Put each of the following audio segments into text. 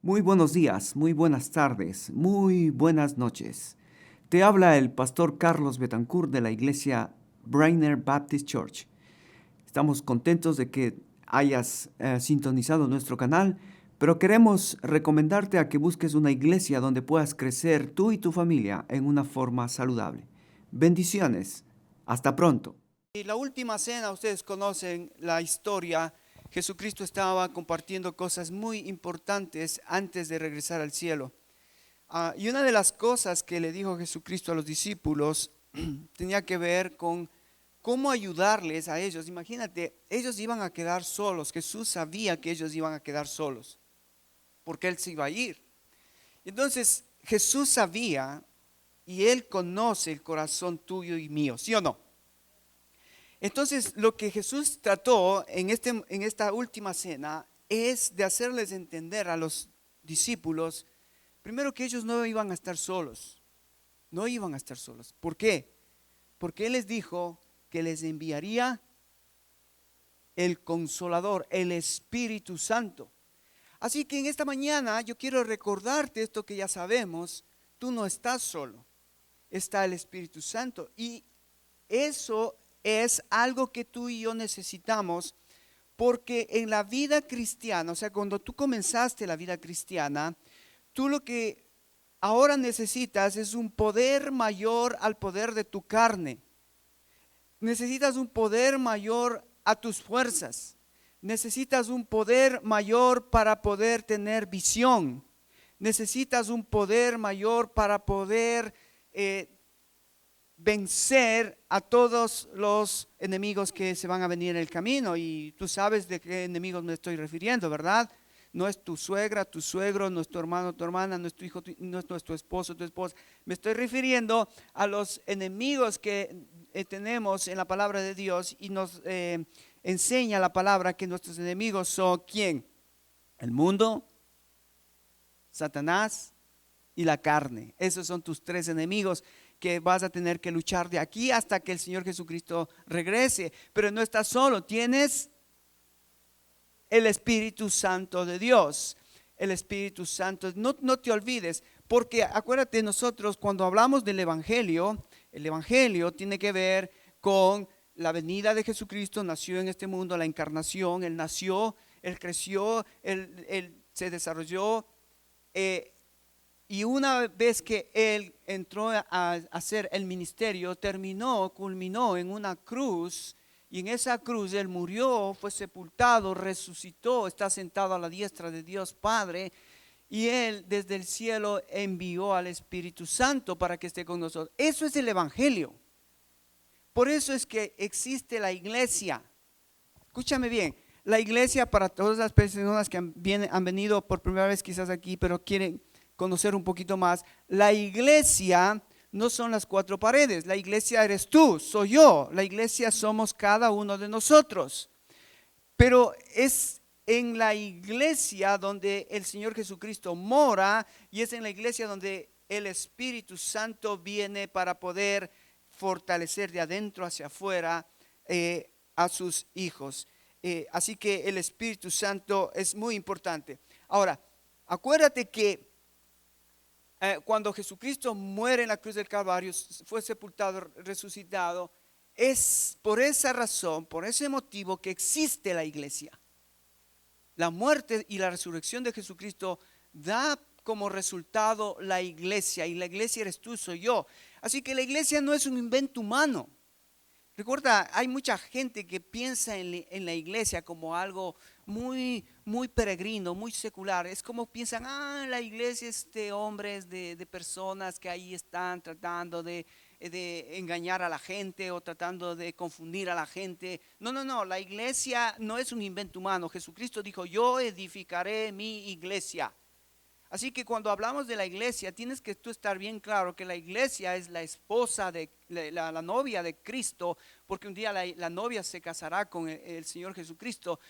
Muy buenos días, muy buenas tardes, muy buenas noches. Te habla el pastor Carlos Betancourt de la iglesia Brainer Baptist Church. Estamos contentos de que hayas sintonizado nuestro canal, pero queremos recomendarte a que busques una iglesia donde puedas crecer tú y tu familia en una forma saludable. Bendiciones. Hasta pronto. Y la última cena, ustedes conocen la historia. Jesucristo estaba compartiendo cosas muy importantes antes de regresar al cielo. Y una de las cosas que le dijo Jesucristo a los discípulos tenía que ver con cómo ayudarles a ellos. Imagínate, ellos iban a quedar solos. Jesús sabía que ellos iban a quedar solos porque Él se iba a ir. Entonces Jesús sabía y Él conoce el corazón tuyo y mío, ¿sí o no? Entonces, lo que Jesús trató en esta última cena es de hacerles entender a los discípulos, primero que ellos no iban a estar solos, no iban a estar solos. ¿Por qué? Porque Él les dijo que les enviaría el Consolador, el Espíritu Santo. Así que en esta mañana yo quiero recordarte esto que ya sabemos, tú no estás solo, está el Espíritu Santo y eso es algo que tú y yo necesitamos, porque en la vida cristiana, o sea, cuando tú comenzaste la vida cristiana, tú lo que ahora necesitas es un poder mayor al poder de tu carne. Necesitas un poder mayor a tus fuerzas. Necesitas un poder mayor para poder tener visión. Necesitas un poder mayor para poder vencer a todos los enemigos que se van a venir en el camino. Y tú sabes de qué enemigos me estoy refiriendo, ¿verdad? No es tu suegra, tu suegro, no es tu hermano, tu hermana, no es tu hijo, no es tu esposo, tu esposa. Me estoy refiriendo a los enemigos que tenemos en la palabra de Dios, y nos enseña la palabra que nuestros enemigos son ¿quién? El mundo, Satanás y la carne. Esos son tus tres enemigos que vas a tener que luchar de aquí hasta que el Señor Jesucristo regrese. Pero no estás solo, tienes el Espíritu Santo de Dios. El Espíritu Santo, no te olvides, porque acuérdate, nosotros cuando hablamos del Evangelio, el Evangelio tiene que ver con la venida de Jesucristo. Nació en este mundo, la encarnación, Él nació, Él creció, Él se desarrolló, y una vez que Él entró a hacer el ministerio, culminó en una cruz, y en esa cruz Él murió, fue sepultado, resucitó, está sentado a la diestra de Dios Padre, y Él desde el cielo envió al Espíritu Santo para que esté con nosotros. Eso es el Evangelio. Por eso es que existe la iglesia. Escúchame bien, la iglesia, para todas las personas que han venido por primera vez quizás aquí, pero quieren conocer un poquito más, la iglesia no son las cuatro paredes. La iglesia eres tú, soy yo. La iglesia somos cada uno de nosotros. Pero es en la iglesia donde el Señor Jesucristo mora, y es en la iglesia donde el Espíritu Santo viene para poder fortalecer de adentro hacia afuera a sus hijos. Así que el Espíritu Santo es muy importante. Ahora, acuérdate que cuando Jesucristo muere en la cruz del Calvario, fue sepultado, resucitado, es por esa razón, por ese motivo que existe la iglesia. La muerte y la resurrección de Jesucristo da como resultado la iglesia, y la iglesia eres tú, soy yo. Así que la iglesia no es un invento humano. Recuerda, hay mucha gente que piensa en la iglesia como algo muy, muy peregrino, muy secular. Es como piensan, la iglesia es de hombres, de personas que ahí están tratando de engañar a la gente o tratando de confundir a la gente. No, la iglesia no es un invento humano. Jesucristo dijo, yo edificaré mi iglesia. Así que cuando hablamos de la iglesia, tienes que tú estar bien claro que la iglesia es la esposa de la novia de Cristo, porque un día la novia se casará con el Señor Jesucristo.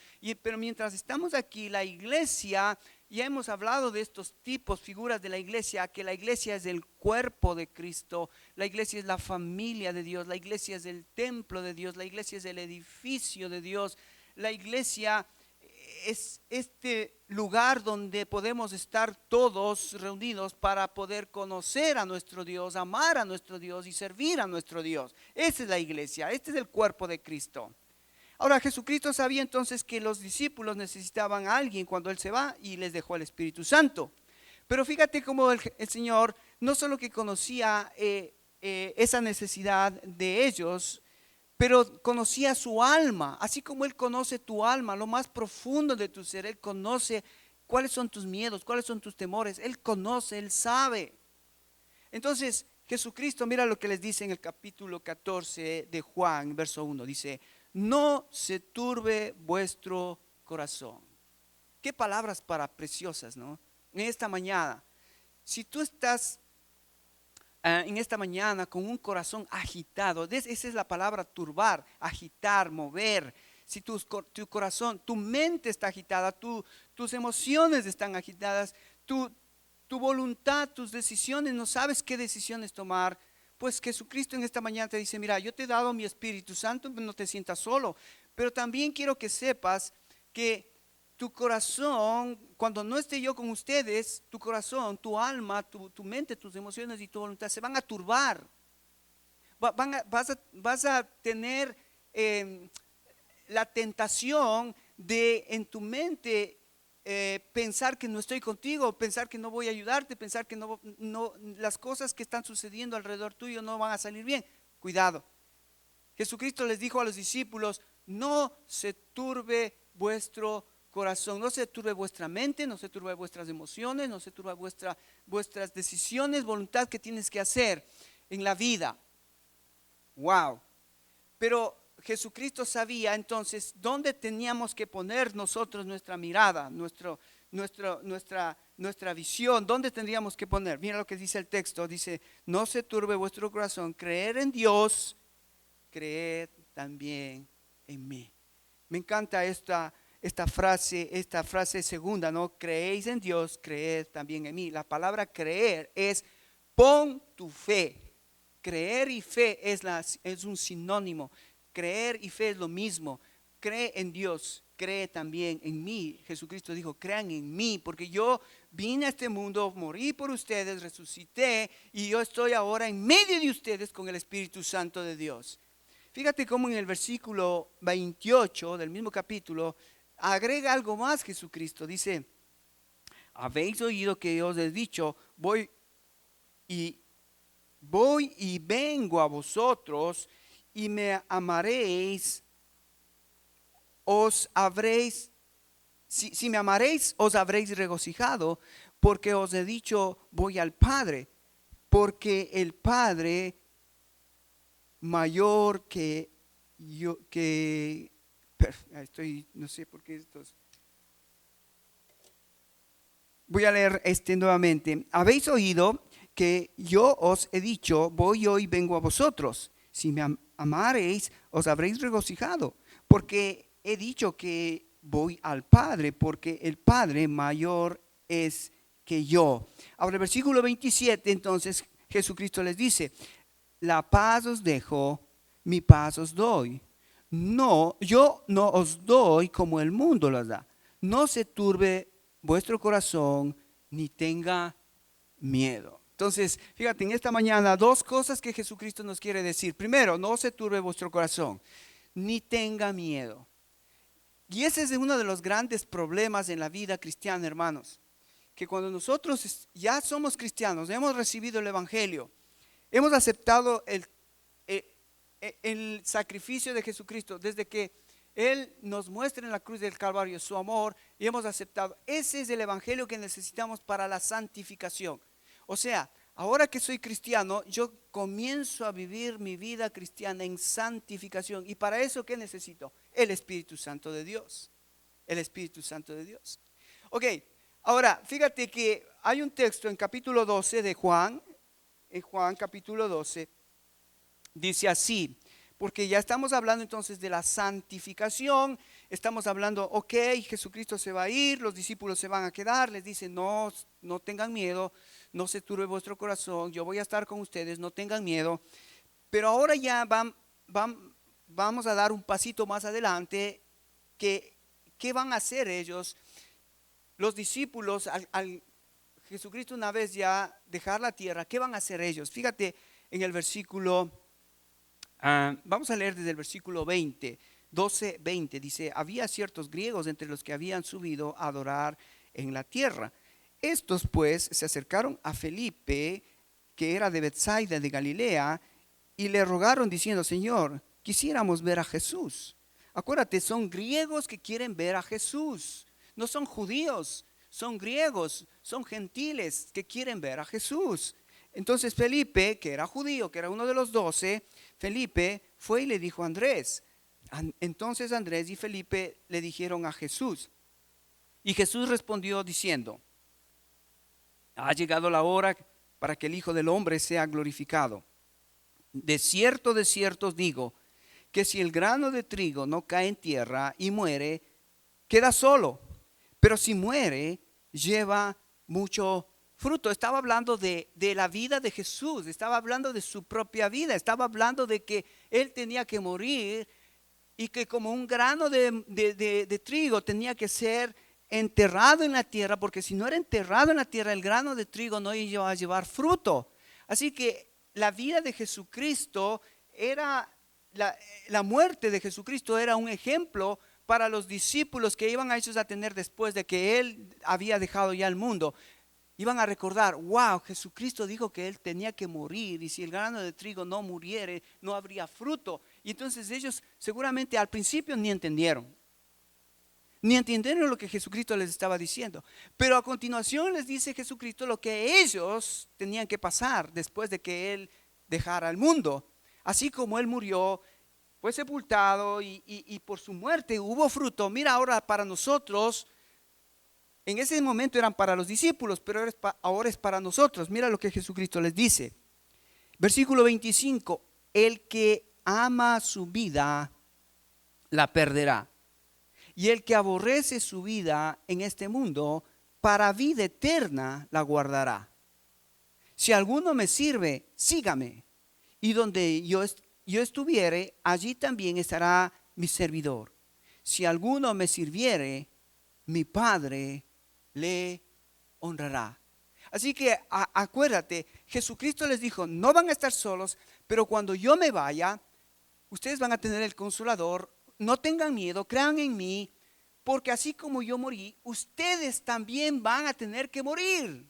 Pero mientras estamos aquí, la iglesia, ya hemos hablado de estos tipos, figuras de la iglesia, que la iglesia es el cuerpo de Cristo, la iglesia es la familia de Dios, la iglesia es el templo de Dios, la iglesia es el edificio de Dios, la iglesia es este lugar donde podemos estar todos reunidos para poder conocer a nuestro Dios, amar a nuestro Dios y servir a nuestro Dios. Esa es la iglesia, este es el cuerpo de Cristo. Ahora, Jesucristo sabía entonces que los discípulos necesitaban a alguien cuando Él se va y les dejó el Espíritu Santo. Pero fíjate cómo el Señor no solo que conocía esa necesidad de ellos, pero conocía su alma, así como Él conoce tu alma, lo más profundo de tu ser. Él conoce cuáles son tus miedos, cuáles son tus temores. Él conoce, Él sabe. Entonces, Jesucristo, mira lo que les dice en el capítulo 14 de Juan, verso 1. Dice, no se turbe vuestro corazón. Qué palabras para preciosas, ¿no? En esta mañana, si tú estás en esta mañana con un corazón agitado, esa es la palabra turbar, agitar, mover. Si tu corazón, tu mente está agitada, tus emociones están agitadas, tu voluntad, tus decisiones, no sabes qué decisiones tomar, pues Jesucristo en esta mañana te dice, mira, yo te he dado mi Espíritu Santo, no te sientas solo, pero también quiero que sepas que tu corazón, cuando no esté yo con ustedes, tu corazón, tu alma, tu mente, tus emociones y tu voluntad se van a turbar. Vas a tener la tentación de en tu mente pensar que no estoy contigo, pensar que no voy a ayudarte, pensar que las cosas que están sucediendo alrededor tuyo no van a salir bien. Cuidado. Jesucristo les dijo a los discípulos, no se turbe vuestro corazón, no se turbe vuestra mente, no se turbe vuestras emociones, no se turbe vuestras decisiones, voluntad que tienes que hacer en la vida. Wow. Pero Jesucristo sabía entonces dónde teníamos que poner nosotros nuestra mirada, nuestra visión, dónde tendríamos que poner. Mira lo que dice el texto, dice, no se turbe vuestro corazón, creer en Dios, creed también en mí. Me encanta esta frase segunda, ¿no? Creéis en Dios, creed también en mí. La palabra creer es pon tu fe. Creer y fe es un sinónimo. Creer y fe es lo mismo. Cree en Dios, cree también en mí. Jesucristo dijo, crean en mí, porque yo vine a este mundo, morí por ustedes, resucité y yo estoy ahora en medio de ustedes con el Espíritu Santo de Dios. Fíjate cómo en el versículo 28 del mismo capítulo agrega algo más Jesucristo. Dice, habéis oído que yo os he dicho, voy y vengo a vosotros y me amaréis, si me amaréis, os habréis regocijado, porque os he dicho, voy al Padre, porque el Padre mayor que yo, no sé por qué estos. Voy a leer nuevamente. Habéis oído que yo os he dicho, voy hoy, vengo a vosotros. Si me amaréis, os habréis regocijado, porque he dicho que voy al Padre, porque el Padre mayor es que yo. Ahora el versículo 27, entonces Jesucristo les dice, la paz os dejo, mi paz os doy. No, yo no os doy como el mundo las da. No se turbe vuestro corazón ni tenga miedo. Entonces, fíjate, en esta mañana dos cosas que Jesucristo nos quiere decir. Primero, no se turbe vuestro corazón, ni tenga miedo. Y ese es uno de los grandes problemas en la vida cristiana, hermanos. Que cuando nosotros ya somos cristianos, hemos recibido el Evangelio, hemos aceptado el sacrificio de Jesucristo, desde que Él nos muestra en la cruz del Calvario su amor y hemos aceptado. Ese es el Evangelio que necesitamos para la santificación. O sea, ahora que soy cristiano, yo comienzo a vivir mi vida cristiana en santificación. ¿Y para eso qué necesito? El Espíritu Santo de Dios. El Espíritu Santo de Dios. Ok, ahora fíjate que hay un texto en capítulo 12 de Juan, en Juan capítulo 12, dice así, porque ya estamos hablando entonces de la santificación, estamos hablando, ok, Jesucristo se va a ir, los discípulos se van a quedar, les dice, no tengan miedo, no se turbe vuestro corazón, yo voy a estar con ustedes, no tengan miedo, pero ahora ya vamos a dar un pasito más adelante que ¿qué van a hacer ellos? Los discípulos, al Jesucristo una vez ya dejar la tierra, ¿qué van a hacer ellos? Fíjate en el versículo, vamos a leer desde el versículo 20, 12, 20, dice, había ciertos griegos entre los que habían subido a adorar en la tierra. Estos pues se acercaron a Felipe, que era de Betsaida de Galilea, y le rogaron diciendo, Señor, quisiéramos ver a Jesús. Acuérdate, son griegos que quieren ver a Jesús. No son judíos, son griegos, son gentiles que quieren ver a Jesús. Entonces Felipe, que era judío, que era uno de los 12, Felipe fue y le dijo a Andrés. Entonces Andrés y Felipe le dijeron a Jesús. Y Jesús respondió diciendo, ha llegado la hora para que el Hijo del Hombre sea glorificado. De cierto os digo, que si el grano de trigo no cae en tierra y muere, queda solo. Pero si muere, lleva mucho fruto. Estaba hablando de la vida de Jesús, estaba hablando de su propia vida, estaba hablando de que Él tenía que morir y que como un grano de trigo tenía que ser enterrado en la tierra, porque si no era enterrado en la tierra, el grano de trigo no iba a llevar fruto. Así que la vida de Jesucristo era, la muerte de Jesucristo era un ejemplo para los discípulos que iban a ellos a tener después de que Él había dejado ya el mundo. Iban a recordar, wow, Jesucristo dijo que Él tenía que morir y si el grano de trigo no muriere, no habría fruto. Y entonces ellos seguramente al principio ni entendieron lo que Jesucristo les estaba diciendo. Pero a continuación les dice Jesucristo lo que ellos tenían que pasar después de que Él dejara el mundo. Así como Él murió, fue sepultado y por su muerte hubo fruto. Mira ahora para nosotros, en ese momento eran para los discípulos, pero ahora es para nosotros. Mira lo que Jesucristo les dice. Versículo 25, el que ama su vida, la perderá. Y el que aborrece su vida en este mundo, para vida eterna la guardará. Si alguno me sirve, sígame. Y donde yo estuviere, allí también estará mi servidor. Si alguno me sirviere, mi Padre le honrará. Así que acuérdate, Jesucristo les dijo, no van a estar solos, pero cuando yo me vaya, ustedes van a tener el Consolador. No tengan miedo, crean en mí, porque así como yo morí, ustedes también van a tener que morir.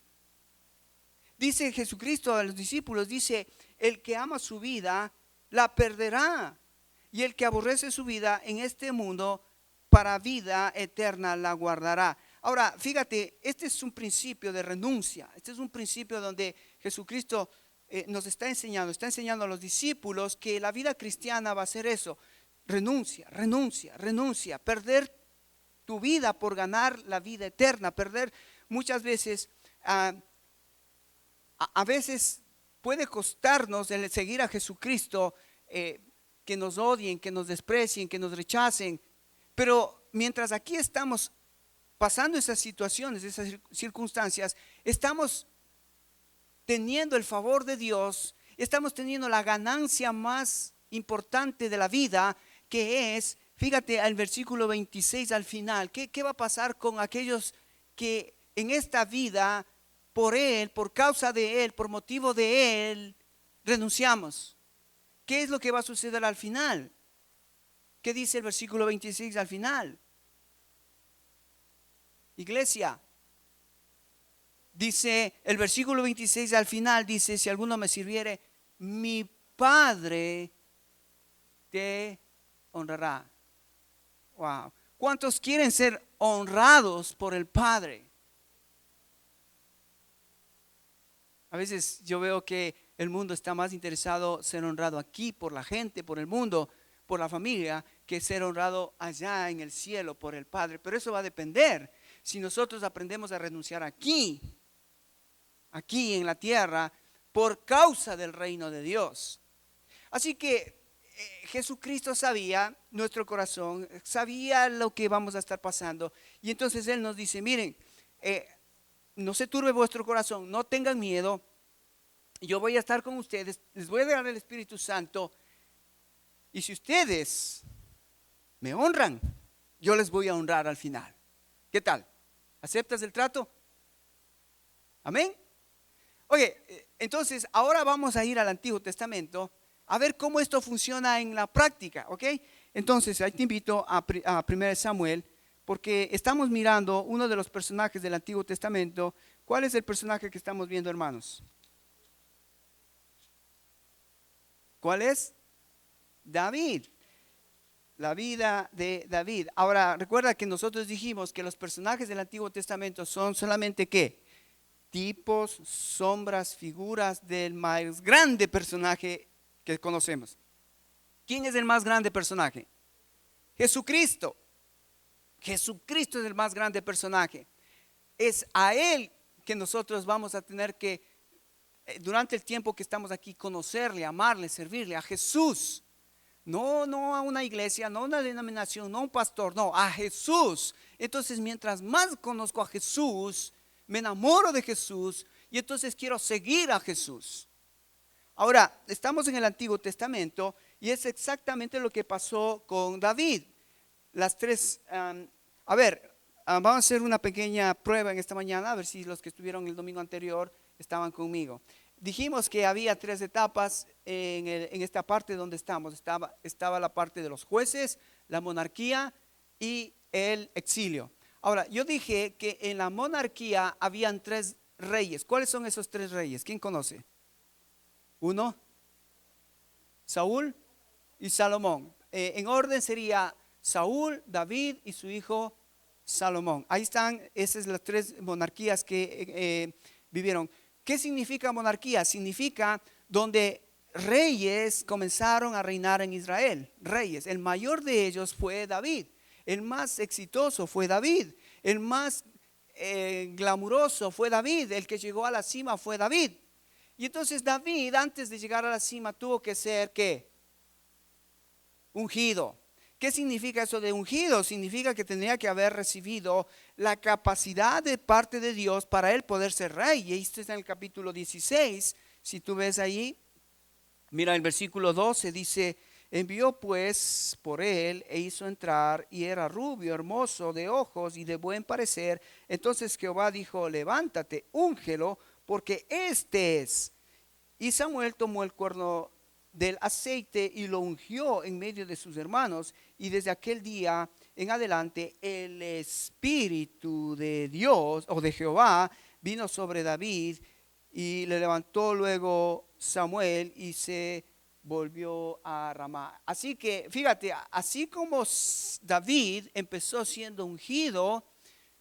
Dice Jesucristo a los discípulos, dice, el que ama su vida, la perderá. Y el que aborrece su vida en este mundo, para vida eterna la guardará. Ahora, fíjate, este es un principio de renuncia. Este es un principio donde Jesucristo nos está enseñando a los discípulos que la vida cristiana va a ser eso. Renuncia, perder tu vida por ganar la vida eterna, perder muchas veces, a veces puede costarnos el seguir a Jesucristo, que nos odien, que nos desprecien, que nos rechacen, pero mientras aquí estamos pasando esas situaciones, esas circunstancias, estamos teniendo el favor de Dios, estamos teniendo la ganancia más importante de la vida, que es, fíjate al versículo 26 al final, ¿qué va a pasar con aquellos que en esta vida, por Él, por causa de Él, por motivo de Él, renunciamos? ¿Qué es lo que va a suceder al final? ¿Qué dice el versículo 26 al final? Iglesia, dice el versículo 26 al final, dice, si alguno me sirviere, mi Padre te honrará. Wow. ¿Cuántos quieren ser honrados por el Padre? A veces yo veo que el mundo está más interesado en ser honrado aquí por la gente, por el mundo, por la familia, que ser honrado allá en el cielo por el Padre. Pero eso va a depender si nosotros aprendemos a renunciar aquí en la tierra, por causa del reino de Dios. Así que Jesucristo sabía nuestro corazón, sabía lo que vamos a estar pasando. Y entonces Él nos dice, miren, no se turbe vuestro corazón, no tengan miedo. Yo voy a estar con ustedes, les voy a dar el Espíritu Santo. Y si ustedes me honran, yo les voy a honrar al final. ¿Qué tal? ¿Aceptas el trato? Amén. Oye, entonces ahora vamos a ir al Antiguo Testamento a ver cómo esto funciona en la práctica, ¿ok? Entonces ahí te invito a 1 Samuel, porque estamos mirando uno de los personajes del Antiguo Testamento. ¿Cuál es el personaje que estamos viendo, hermanos? ¿Cuál es? David. La vida de David. Ahora, recuerda que nosotros dijimos que los personajes del Antiguo Testamento son solamente ¿qué? Tipos, sombras, figuras del más grande personaje que conocemos. ¿Quién es el más grande personaje? Jesucristo. Jesucristo es el más grande personaje. Es a Él que nosotros vamos a tener que, durante el tiempo que estamos aquí, conocerle, amarle, servirle, a Jesús. No a una iglesia, no a una denominación, no a un pastor, no, a Jesús. Entonces, mientras más conozco a Jesús, me enamoro de Jesús y entonces quiero seguir a Jesús. Ahora, estamos en el Antiguo Testamento y es exactamente lo que pasó con David. Las tres, vamos a hacer una pequeña prueba en esta mañana, a ver si los que estuvieron el domingo anterior estaban conmigo. Dijimos que había tres etapas en esta parte donde estamos. Estaba la parte de los jueces, la monarquía y el exilio. Ahora, yo dije que en la monarquía habían tres reyes. ¿Cuáles son esos tres reyes? ¿Quién conoce? Uno, Saúl y Salomón. En orden sería Saúl, David y su hijo Salomón. Ahí están, esas son las tres monarquías que vivieron. ¿Qué significa monarquía? Significa donde reyes comenzaron a reinar en Israel. Reyes. El mayor de ellos fue David. El más exitoso fue David. El más glamuroso fue David. El que llegó a la cima fue David. Y entonces David, antes de llegar a la cima, tuvo que ser ¿qué? Ungido. ¿Qué significa eso de ungido? Significa que tenía que haber recibido la capacidad de parte de Dios para él poder ser rey. Y esto está en el capítulo 16. Si tú ves ahí, mira el versículo 12, dice: envió pues por él e hizo entrar, y era rubio, hermoso de ojos y de buen parecer. Entonces Jehová dijo: levántate, úngelo, porque este es. Y Samuel tomó el cuerno del aceite y lo ungió en medio de sus hermanos, y desde aquel día en adelante el Espíritu de Dios o de Jehová vino sobre David, y le levantó luego Samuel y se volvió a Ramá. Así que fíjate, así como David empezó siendo ungido,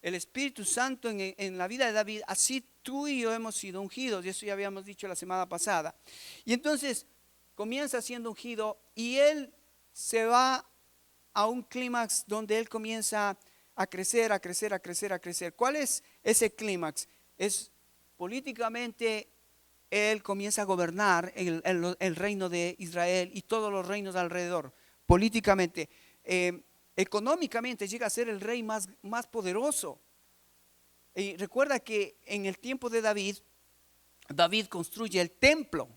el Espíritu Santo en la vida de David, así tú y yo hemos sido ungidos, y eso ya habíamos dicho la semana pasada. Y entonces comienza siendo ungido y él se va a un clímax donde él comienza a crecer, a crecer, a crecer, a crecer. ¿Cuál es ese clímax? Es políticamente él comienza a gobernar el reino de Israel y todos los reinos alrededor. Políticamente, económicamente llega a ser el rey más poderoso. Y recuerda que en el tiempo de David construye el templo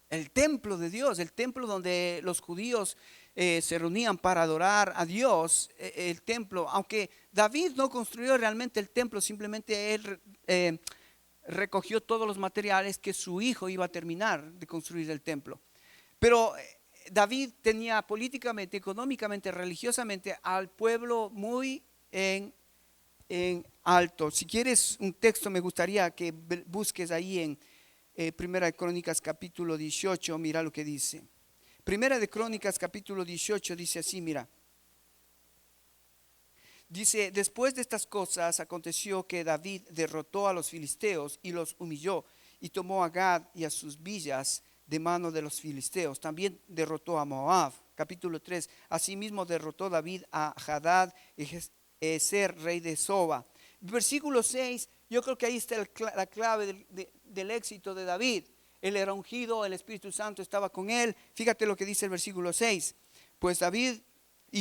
de Dios, el templo donde los judíos se reunían para adorar a Dios. El templo, aunque David no construyó realmente el templo, simplemente él recogió todos los materiales que su hijo iba a terminar de construir el templo. Pero David tenía políticamente, económicamente, religiosamente al pueblo muy en alto. Si quieres un texto, me gustaría que busques ahí en Primera de Crónicas capítulo 18, mira lo que dice. Primera de Crónicas capítulo 18 dice así, mira. Dice: después de estas cosas aconteció que David derrotó a los filisteos y los humilló, y tomó a Gad y a sus villas de mano de los filisteos. También derrotó a Moab. Capítulo 3. Asimismo derrotó David a Hadad y Ezer, rey de Soba. Versículo 6, yo creo que ahí está la clave del éxito de David. Él era ungido, el Espíritu Santo estaba con él. Fíjate lo que dice el versículo 6. Pues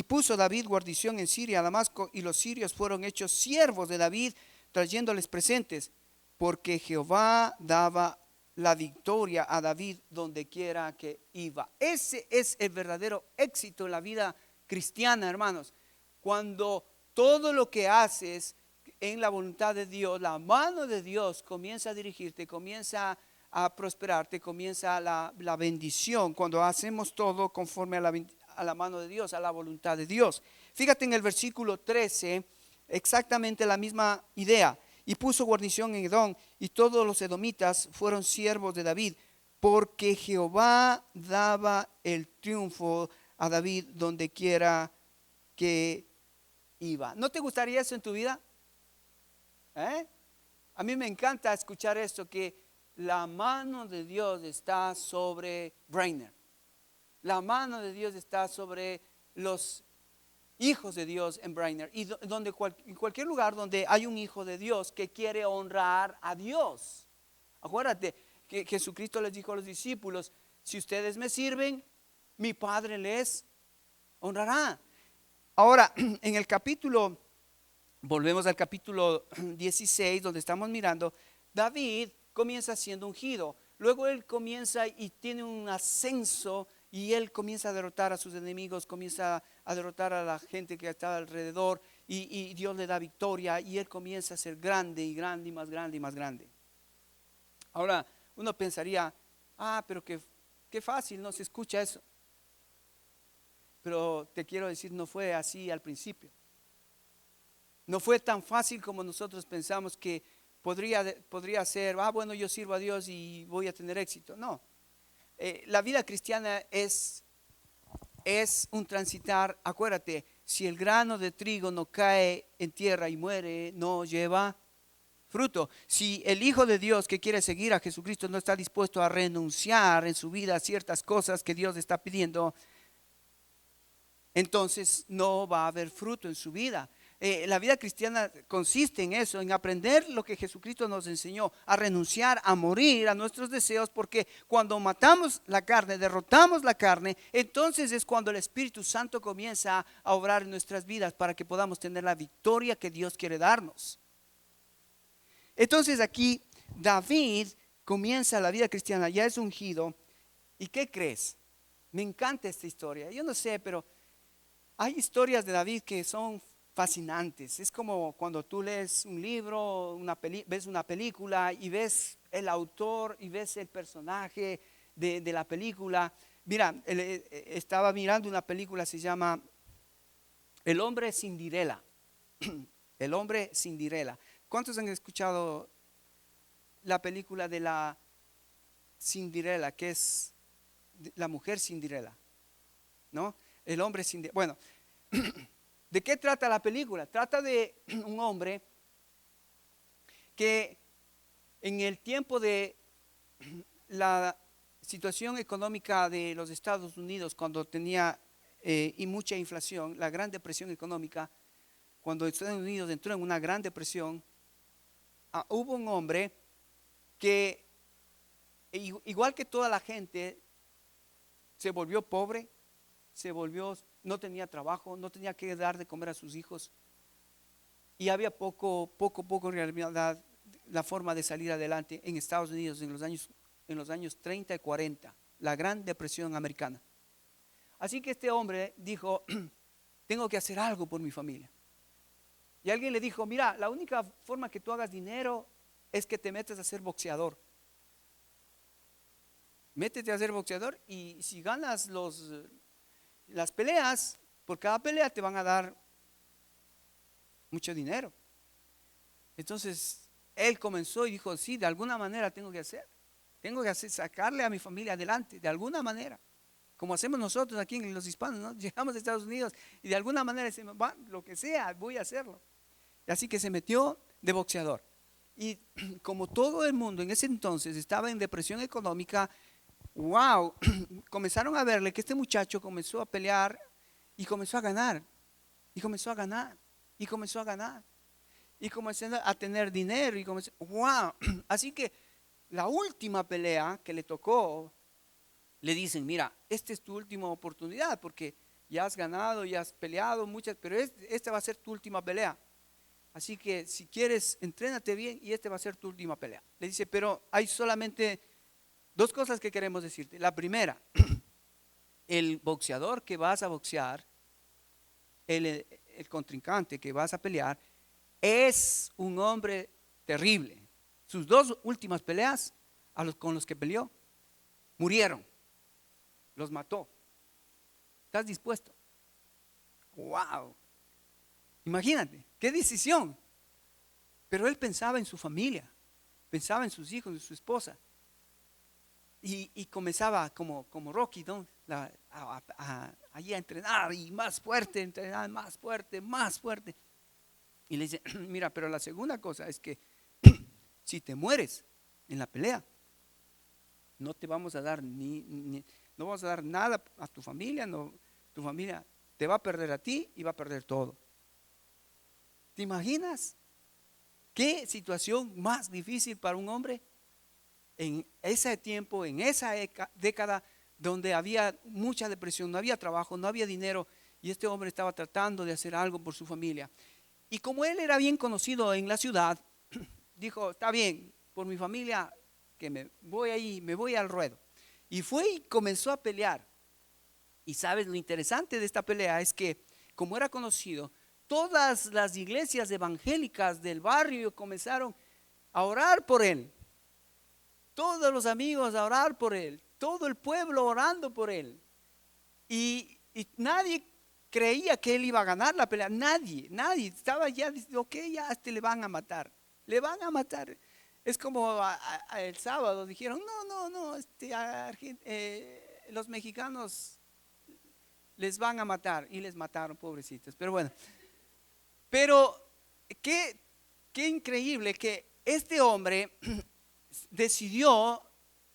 puso David guarnición en Siria, Damasco, y los sirios fueron hechos siervos de David, trayéndoles presentes, porque Jehová daba la victoria a David donde quiera que iba. Ese es el verdadero éxito en la vida cristiana, hermanos. cuando todo lo que haces en la voluntad de Dios, la mano de Dios comienza a dirigirte, comienza a prosperarte, comienza la bendición, cuando hacemos todo conforme a la mano de Dios, a la voluntad de Dios. Fíjate en el versículo 13, exactamente la misma idea. Y puso guarnición en Edom, y todos los edomitas fueron siervos de David, porque Jehová daba el triunfo a David donde quiera que iba. ¿No te gustaría eso en tu vida? A mí me encanta escuchar esto, que la mano de Dios está sobre Brainer. La mano de Dios está sobre los hijos de Dios en Brainer. Y en cualquier lugar donde hay un hijo de Dios que quiere honrar a Dios. Acuérdate que Jesucristo les dijo a los discípulos: si ustedes me sirven, mi Padre les honrará. Ahora, en el capítulo, volvemos al capítulo 16, donde estamos mirando, David comienza siendo ungido. Luego él comienza y tiene un ascenso, y él comienza a derrotar a sus enemigos, comienza a derrotar a la gente que estaba alrededor, y Dios le da victoria, y él comienza a ser grande y grande y más grande y más grande. Ahora uno pensaría: pero qué fácil, no se escucha eso. Pero te quiero decir, no fue así al principio. No fue tan fácil como nosotros pensamos que podría ser: bueno, yo sirvo a Dios y voy a tener éxito. No, la vida cristiana es un transitar. Acuérdate, si el grano de trigo no cae en tierra y muere, no lleva fruto. Si el Hijo de Dios que quiere seguir a Jesucristo no está dispuesto a renunciar en su vida a ciertas cosas que Dios está pidiendo, entonces no va a haber fruto en su vida. La vida cristiana consiste en eso, en aprender lo que Jesucristo nos enseñó, a renunciar, a morir a nuestros deseos, porque cuando matamos la carne, derrotamos la carne, entonces es cuando el Espíritu Santo comienza a obrar en nuestras vidas para que podamos tener la victoria que Dios quiere darnos. Entonces aquí David comienza la vida cristiana, ya es ungido. ¿Y qué crees? Me encanta esta historia. Yo no sé, pero hay historias de David que son fascinantes. Es como cuando tú lees un libro, ves una película y ves el autor y ves el personaje de la película. Mira, estaba mirando una película, se llama El hombre Cinderella. El hombre Cinderella. ¿Cuántos han escuchado la película de la Cinderella, que es la mujer Cinderella? ¿No? El hombre Cinderella. Bueno, ¿de qué trata la película? Trata de un hombre que en el tiempo de la situación económica de los Estados Unidos, cuando tenía y mucha inflación, la gran depresión económica, cuando Estados Unidos entró en una gran depresión, hubo un hombre que, igual que toda la gente, se volvió pobre, no tenía trabajo, no tenía que dar de comer a sus hijos, y había poco en realidad la forma de salir adelante en Estados Unidos en los años 30 y 40, la gran depresión americana. Así que este hombre dijo: tengo que hacer algo por mi familia. Y alguien le dijo: mira, la única forma que tú hagas dinero es que te metes a ser boxeador. Métete a ser boxeador, y si ganas las peleas, por cada pelea te van a dar mucho dinero. Entonces él comenzó y dijo: sí, de alguna manera tengo que hacer, sacarle a mi familia adelante, de alguna manera, como hacemos nosotros aquí en los hispanos, ¿no? Llegamos a Estados Unidos y de alguna manera decimos: lo que sea, voy a hacerlo. Así que se metió de boxeador. Y como todo el mundo en ese entonces estaba en depresión económica, comenzaron a verle que este muchacho comenzó a pelear y comenzó a ganar, y comenzó a ganar, y comenzó a ganar, y comenzó a tener dinero, así que la última pelea que le tocó, le dicen: mira, esta es tu última oportunidad, porque ya has ganado, ya has peleado muchas, pero esta va a ser tu última pelea. Así que si quieres, entrénate bien y esta va a ser tu última pelea. Le dice: pero hay solamente dos cosas que queremos decirte. La primera, el boxeador que vas a boxear, el contrincante que vas a pelear es un hombre terrible. Sus dos últimas peleas con los que peleó murieron, los mató. ¿Estás dispuesto? ¡Wow! Imagínate, qué decisión. Pero él pensaba en su familia, pensaba en sus hijos, en su esposa. Y comenzaba como Rocky, ¿no? Allí a entrenar y más fuerte, entrenar más fuerte, más fuerte. Y le dice, mira, pero la segunda cosa es que si te mueres en la pelea, no te vamos a dar no vamos a dar nada a tu familia, no, tu familia te va a perder a ti y va a perder todo. ¿Te imaginas qué situación más difícil para un hombre en ese tiempo, en esa década donde había mucha depresión, no había trabajo, no había dinero, y este hombre estaba tratando de hacer algo por su familia? Y como él era bien conocido en la ciudad, dijo, está bien, por mi familia, que me voy al ruedo. Y fue y comenzó a pelear. Y sabes, lo interesante de esta pelea es que, como era conocido, todas las iglesias evangélicas del barrio comenzaron a orar por él. Todos los amigos a orar por él, todo el pueblo orando por él. Y nadie creía que él iba a ganar la pelea. Nadie estaba ya diciendo, ok, ya le van a matar, le van a matar. Es como el sábado dijeron, no, los mexicanos les van a matar, y les mataron, pobrecitos. Pero bueno, pero qué increíble que este hombre decidió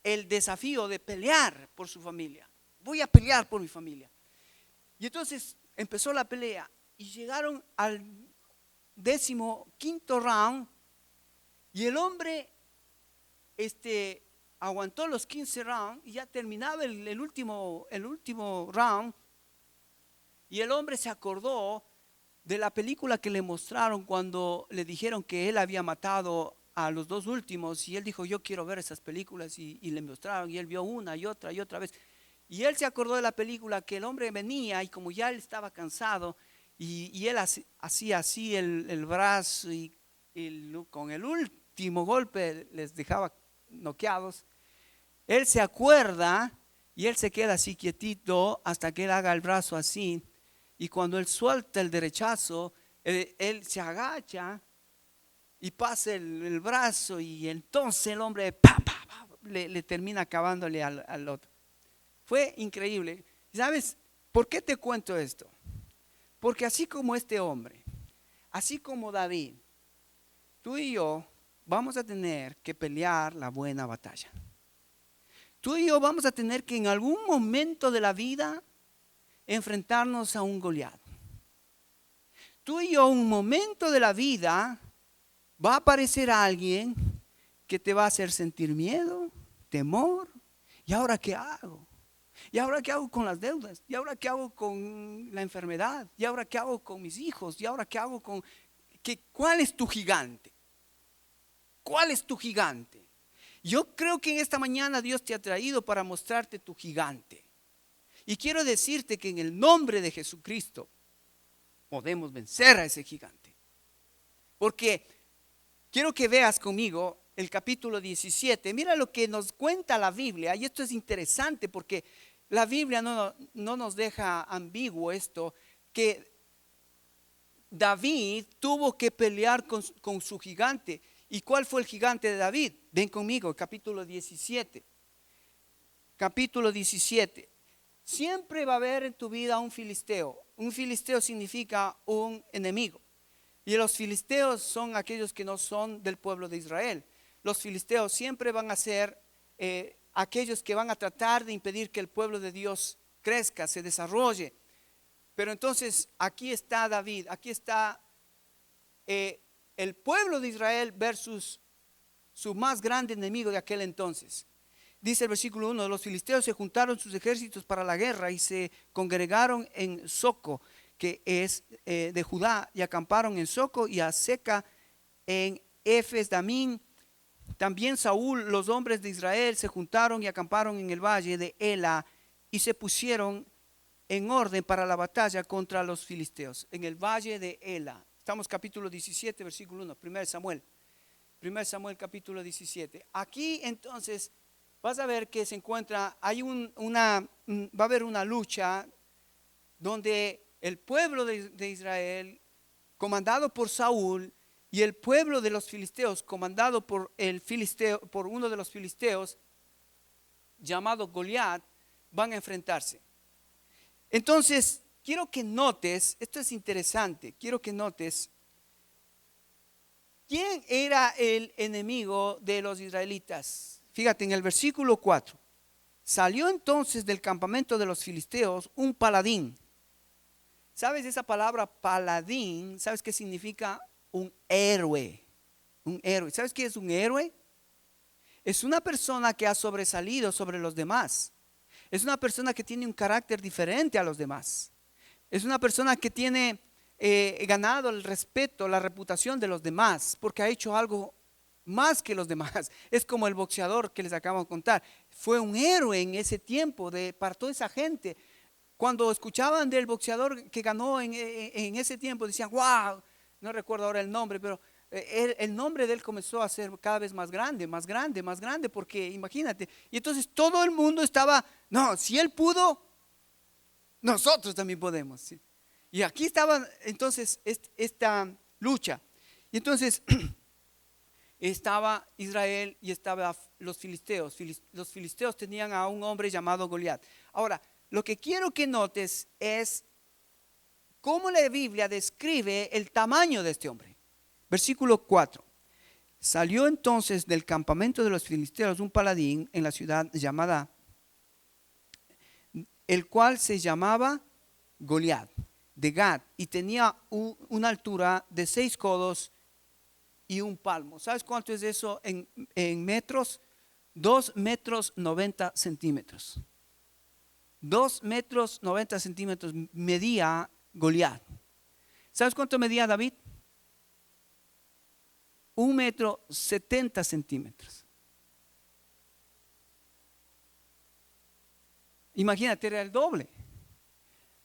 el desafío de pelear por su familia. Voy a pelear por mi familia. Y entonces empezó la pelea y llegaron al 15º round, y el hombre aguantó los 15 rounds y ya terminaba el último round, y el hombre se acordó de la película que le mostraron cuando le dijeron que él había matado a los dos últimos, y él dijo, yo quiero ver esas películas, y le mostraron, y él vio una y otra vez, y él se acordó de la película que el hombre venía, y como ya él estaba cansado, y él hacía así el brazo, y con el último golpe les dejaba noqueados. Él se acuerda y él se queda así quietito hasta que él haga el brazo así, y cuando él suelta el derechazo, él se agacha y pasa el brazo, y entonces el hombre le termina acabándole al otro. Fue increíble. ¿Sabes por qué te cuento esto? Porque así como este hombre, así como David, tú y yo vamos a tener que pelear la buena batalla. Tú y yo vamos a tener que en algún momento de la vida enfrentarnos a un Goliat. Tú y yo, un momento de la vida, va a aparecer alguien que te va a hacer sentir miedo, temor. ¿Y ahora qué hago? ¿Y ahora qué hago con las deudas? ¿Y ahora qué hago con la enfermedad? ¿Y ahora qué hago con mis hijos? ¿Y ahora qué hago con... ¿Cuál es tu gigante? ¿Cuál es tu gigante? Yo creo que en esta mañana Dios te ha traído para mostrarte tu gigante. Y quiero decirte que en el nombre de Jesucristo podemos vencer a ese gigante. Porque quiero que veas conmigo el capítulo 17. Mira lo que nos cuenta la Biblia. Y esto es interesante porque la Biblia no nos deja ambiguo esto, que David tuvo que pelear con su gigante. ¿Y cuál fue el gigante de David? Ven conmigo, capítulo 17. Capítulo 17. Siempre va a haber en tu vida un filisteo. Un filisteo significa un enemigo. Y los filisteos son aquellos que no son del pueblo de Israel. Los filisteos siempre van a ser aquellos que van a tratar de impedir que el pueblo de Dios crezca, se desarrolle. Pero entonces aquí está David, aquí está el pueblo de Israel versus su más grande enemigo de aquel entonces. Dice el versículo 1, los filisteos se juntaron sus ejércitos para la guerra y se congregaron en Soco, que es de Judá, y acamparon en Soco y a Seca en Efes Damín. También Saúl, los hombres de Israel se juntaron y acamparon en el valle de Ela y se pusieron en orden para la batalla contra los filisteos en el valle de Ela. Estamos capítulo 17, versículo 1, 1 Samuel. 1 Samuel capítulo 17. Aquí entonces vas a ver que se encuentra, va a haber una lucha donde el pueblo de Israel, comandado por Saúl, y el pueblo de los filisteos, comandado por uno de los filisteos, llamado Goliat, van a enfrentarse. Entonces, quiero que notes, esto es interesante, quiero que notes, ¿quién era el enemigo de los israelitas? Fíjate en el versículo 4. Salió entonces del campamento de los filisteos un paladín. ¿Sabes esa palabra paladín? ¿Sabes qué significa? Un héroe. Un héroe. ¿Sabes qué es un héroe? Es una persona que ha sobresalido sobre los demás. Es una persona que tiene un carácter diferente a los demás. Es una persona que tiene ganado el respeto, la reputación de los demás, porque ha hecho algo más que los demás. Es como el boxeador que les acabo de contar. Fue un héroe en ese tiempo para toda esa gente. Cuando escuchaban del boxeador que ganó en ese tiempo, decían, wow, no recuerdo ahora el nombre, pero el nombre de él comenzó a ser cada vez más grande, más grande, más grande, porque imagínate. Y entonces todo el mundo estaba, no, si él pudo, nosotros también podemos. ¿Sí? Y aquí estaba entonces esta lucha. Y entonces estaba Israel y estaban los filisteos. Los filisteos tenían a un hombre llamado Goliat. Ahora, lo que quiero que notes es cómo la Biblia describe el tamaño de este hombre. Versículo 4. Salió entonces del campamento de los filisteos un paladín en la ciudad llamada, el cual se llamaba Goliat, de Gat, y tenía una altura de 6 codos y un palmo. ¿Sabes cuánto es eso en metros? 2 metros 90 centímetros. 2 metros 90 centímetros medía Goliat. ¿Sabes cuánto medía David? 1 metro 70 centímetros. Imagínate, era el doble.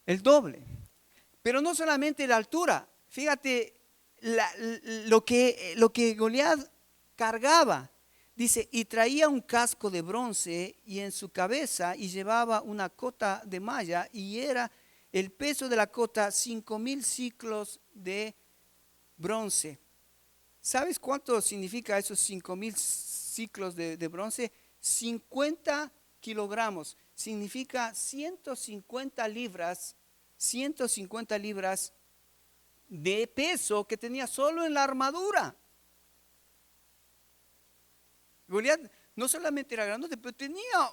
El doble. Pero no solamente la altura. Fíjate lo que Goliat cargaba. Dice, y traía un casco de bronce y en su cabeza y llevaba una cota de malla y era el peso de la cota 5,000 ciclos de bronce. ¿Sabes cuánto significa esos 5,000 ciclos de bronce? 50 kilogramos. Significa 150 libras, 150 libras de peso que tenía solo en la armadura. Goliat no solamente era grandote, pero tenía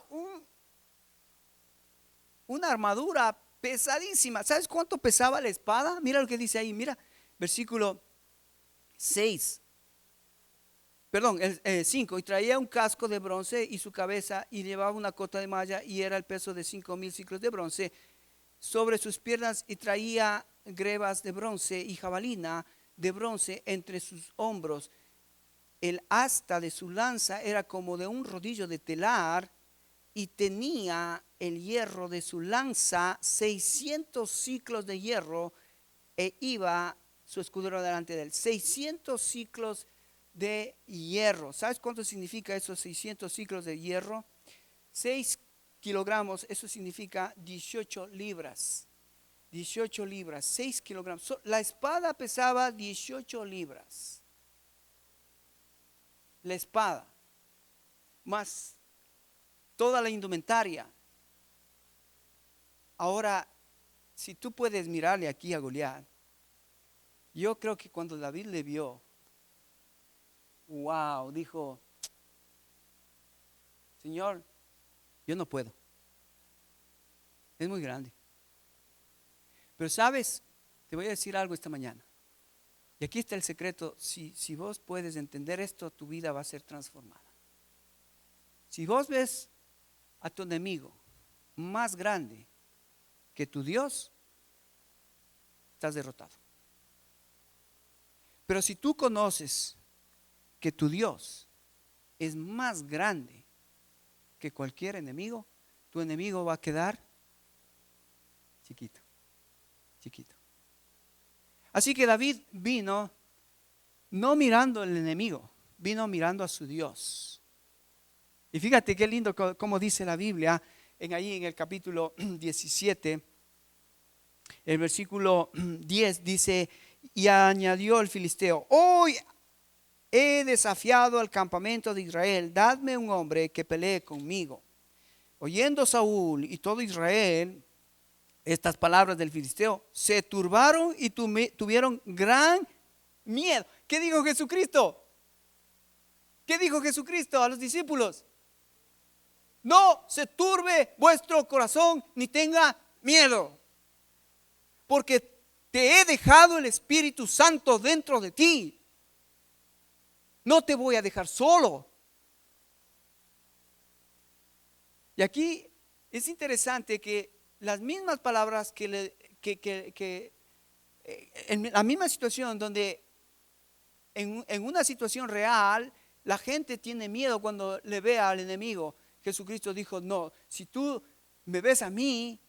una armadura pesadísima. ¿Sabes cuánto pesaba la espada? Mira lo que dice ahí, mira, versículo 6. Perdón, el 5. Y traía un casco de bronce y su cabeza y llevaba una cota de malla y era el peso de 5,000 ciclos de bronce sobre sus piernas y traía grebas de bronce y jabalina de bronce entre sus hombros. El asta de su lanza era como de un rodillo de telar y tenía el hierro de su lanza 600 ciclos de hierro e iba su escudero delante de él. 600 ciclos de hierro. ¿Sabes cuánto significa esos 600 ciclos de hierro? 6 kilogramos, eso significa 18 libras. 18 libras, 6 kilogramos. La espada pesaba 18 libras. La espada, más toda la indumentaria. Ahora, si tú puedes mirarle aquí a Goliat, yo creo que cuando David le vio, wow, dijo, Señor, yo no puedo. Es muy grande. Pero sabes, te voy a decir algo esta mañana. Y aquí está el secreto. Si vos puedes entender esto, tu vida va a ser transformada. Si vos ves a tu enemigo más grande que tu Dios, estás derrotado. Pero si tú conoces que tu Dios es más grande que cualquier enemigo, tu enemigo va a quedar chiquito, chiquito. Así que David vino no mirando al enemigo, vino mirando a su Dios. Y fíjate qué lindo como dice la Biblia, ahí en el capítulo 17, el versículo 10 dice, y añadió el filisteo, hoy he desafiado al campamento de Israel, dadme un hombre que pelee conmigo. Oyendo Saúl y todo Israel estas palabras del filisteo, se turbaron y tuvieron gran miedo. ¿Qué dijo Jesucristo? ¿Qué dijo Jesucristo a los discípulos? No se turbe vuestro corazón ni tenga miedo, porque te he dejado el Espíritu Santo dentro de ti. No te voy a dejar solo. Y aquí es interesante que las mismas palabras en la misma situación donde en una situación real la gente tiene miedo cuando le ve al enemigo, Jesucristo dijo, no, si tú me ves a mí,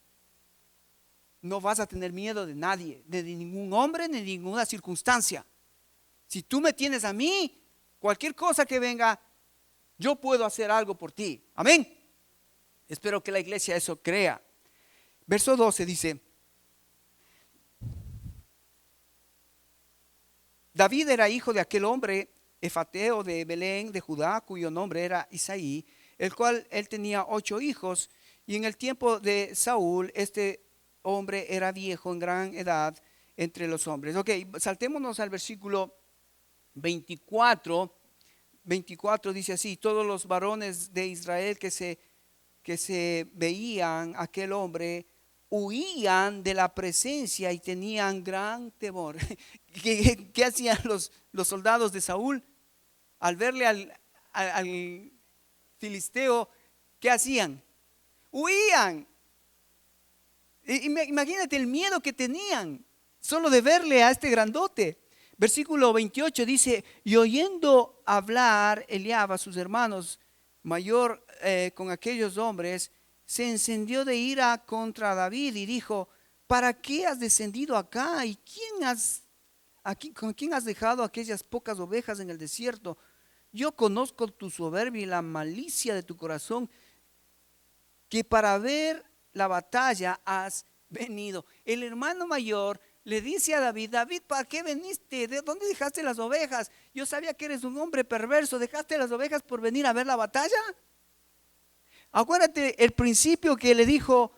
no vas a tener miedo de nadie, de ningún hombre, ni de ninguna circunstancia. Si tú me tienes a mí, cualquier cosa que venga, yo puedo hacer algo por ti. Amén. Espero que la iglesia eso crea. Verso 12 dice, David era hijo de aquel hombre efateo de Belén de Judá, cuyo nombre era Isaí, el cual él tenía 8 hijos, y en el tiempo de Saúl este hombre era viejo en gran edad entre los hombres. Ok, saltémonos al versículo 24. 24 dice así, todos los varones de Israel que se veían aquel hombre huían de la presencia y tenían gran temor. ¿Qué hacían los soldados de Saúl? Al verle al filisteo, ¿qué hacían? Huían. Imagínate el miedo que tenían solo de verle a este grandote. Versículo 28 dice, y oyendo hablar Eliab a sus hermanos mayor con aquellos hombres, se encendió de ira contra David y dijo, ¿para qué has descendido acá? ¿Y con quién has dejado aquellas pocas ovejas en el desierto? Yo conozco tu soberbia y la malicia de tu corazón, que para ver la batalla has venido. El hermano mayor le dice a David, David, ¿para qué veniste? ¿De dónde dejaste las ovejas? Yo sabía que eres un hombre perverso, ¿dejaste las ovejas por venir a ver la batalla? Acuérdate el principio que le dijo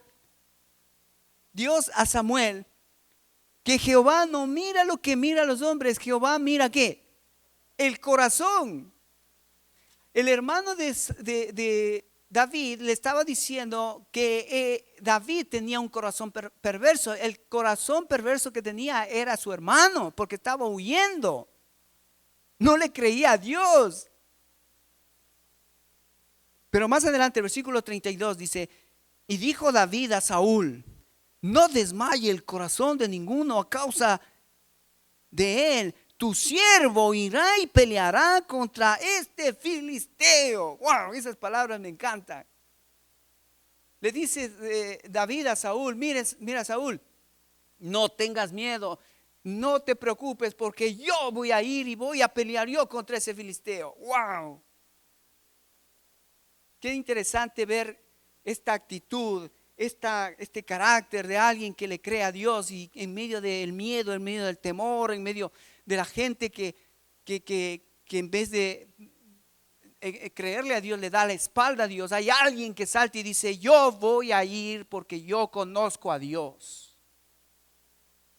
Dios a Samuel, que Jehová no mira lo que mira a los hombres, Jehová mira ¿qué? El corazón. El hermano de David le estaba diciendo que David tenía un corazón perverso. El corazón perverso que tenía era su hermano, porque estaba huyendo. No le creía a Dios. Pero más adelante el versículo 32 dice, y dijo David a Saúl, no desmaye el corazón de ninguno a causa de él. Tu siervo irá y peleará contra este filisteo. Wow, esas palabras me encantan. Le dice David a Saúl, mira Saúl, no tengas miedo, no te preocupes, porque yo voy a ir y voy a pelear yo contra ese filisteo. Wow. Qué interesante ver esta actitud, este carácter de alguien que le cree a Dios y en medio del miedo, en medio del temor, en medio de la gente que en vez de creerle a Dios le da la espalda a Dios. Hay alguien que salta y dice, yo voy a ir porque yo conozco a Dios.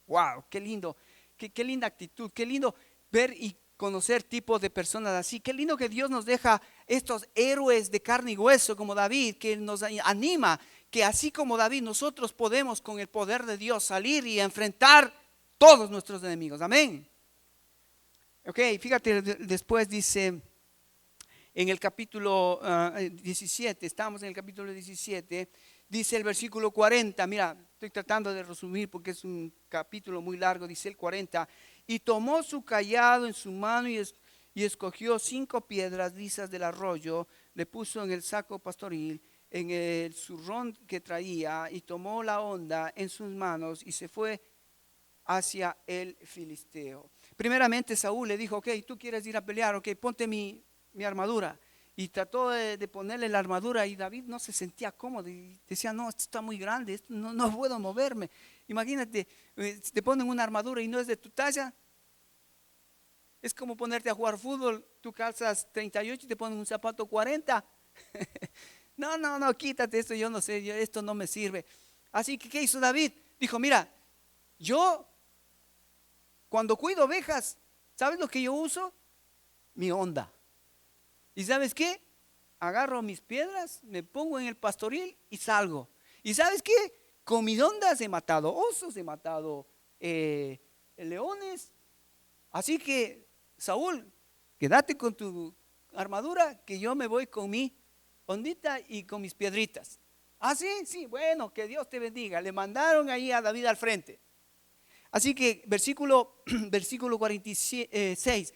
Wow, qué lindo, qué linda actitud, qué lindo ver y conocer tipos de personas así. Qué lindo que Dios nos deja estos héroes de carne y hueso como David, que nos anima, que así como David nosotros podemos con el poder de Dios salir y enfrentar todos nuestros enemigos. Amén. Ok, fíjate, después dice en el capítulo 17, estamos en el capítulo 17, dice el versículo 40, mira, estoy tratando de resumir porque es un capítulo muy largo, dice el 40, y tomó su cayado en su mano y escogió 5 piedras lisas del arroyo, le puso en el saco pastoril en el zurrón que traía y tomó la honda en sus manos y se fue hacia el filisteo. Primeramente Saúl le dijo, ok, tú quieres ir a pelear, ok, ponte mi armadura. Y trató de ponerle la armadura y David no se sentía cómodo y decía, no, esto está muy grande, esto no puedo moverme. Imagínate, te ponen una armadura y no es de tu talla. Es como ponerte a jugar fútbol, tú calzas 38 y te ponen un zapato 40. No, quítate esto, yo no sé, esto no me sirve. Así que, ¿qué hizo David? Dijo, mira, yo cuando cuido ovejas, ¿sabes lo que yo uso? Mi honda. ¿Y sabes qué? Agarro mis piedras, me pongo en el pastoril y salgo. ¿Y sabes qué? Con mis ondas he matado osos, he matado leones. Así que, Saúl, quédate con tu armadura, que yo me voy con mi ondita y con mis piedritas. ¿Ah, sí? Sí, bueno, que Dios te bendiga. Le mandaron ahí a David al frente. Así que versículo 46,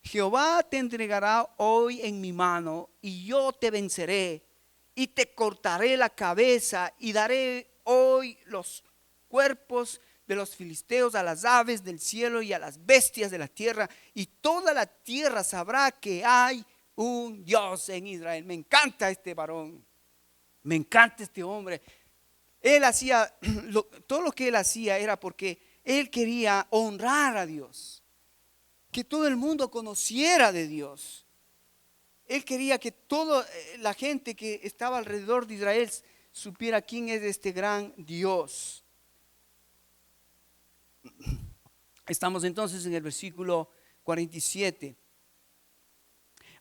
Jehová te entregará hoy en mi mano y yo te venceré y te cortaré la cabeza y daré hoy los cuerpos de los filisteos a las aves del cielo y a las bestias de la tierra, y toda la tierra sabrá que hay un Dios en Israel. Me encanta este varón, me encanta este hombre. Él hacía, todo lo que él hacía era porque él quería honrar a Dios, que todo el mundo conociera de Dios. Él quería que toda la gente que estaba alrededor de Israel supiera quién es este gran Dios. Estamos entonces en el versículo 47.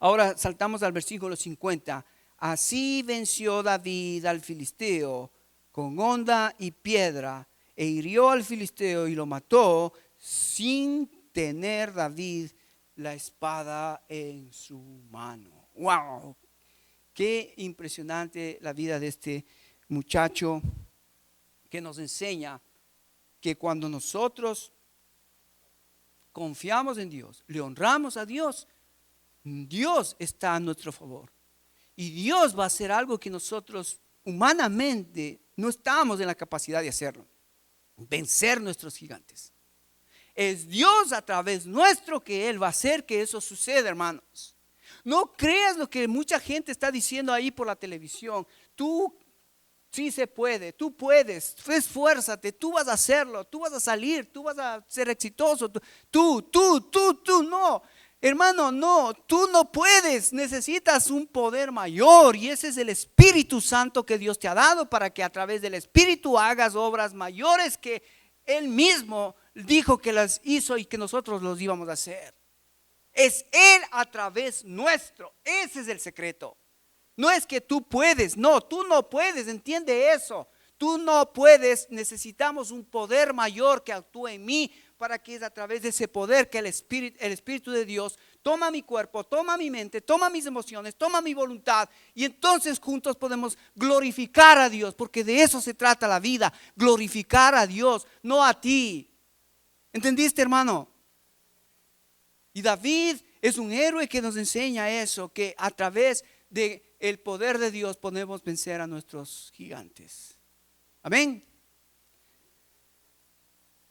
Ahora saltamos al versículo 50. Así venció David al filisteo con honda y piedra, e hirió al filisteo y lo mató sin tener David la espada en su mano. ¡Wow! Qué impresionante la vida de este muchacho, que nos enseña que cuando nosotros confiamos en Dios, le honramos a Dios, Dios está a nuestro favor. Y Dios va a hacer algo que nosotros humanamente no estamos en la capacidad de hacerlo: vencer nuestros gigantes. Es Dios a través nuestro que Él va a hacer que eso suceda, hermanos. No creas lo que mucha gente está diciendo ahí por la televisión. Tú sí se puede, tú puedes, esfuérzate, tú vas a hacerlo, tú vas a salir, tú vas a ser exitoso. Tú, no. Hermano, no, tú no puedes, necesitas un poder mayor, y ese es el Espíritu Santo que Dios te ha dado para que a través del Espíritu hagas obras mayores que Él mismo dijo que las hizo y que nosotros los íbamos a hacer. Es Él a través nuestro, ese es el secreto. No es que tú puedes, no, tú no puedes, entiende eso. Tú no puedes, necesitamos un poder mayor que actúe en mí, para que es a través de ese poder que el Espíritu de Dios toma mi cuerpo, toma mi mente, toma mis emociones, toma mi voluntad, y entonces juntos podemos glorificar a Dios, porque de eso se trata la vida, glorificar a Dios, no a ti. ¿Entendiste, hermano? Y David es un héroe que nos enseña eso, que a través del poder de Dios podemos vencer a nuestros gigantes. Amén.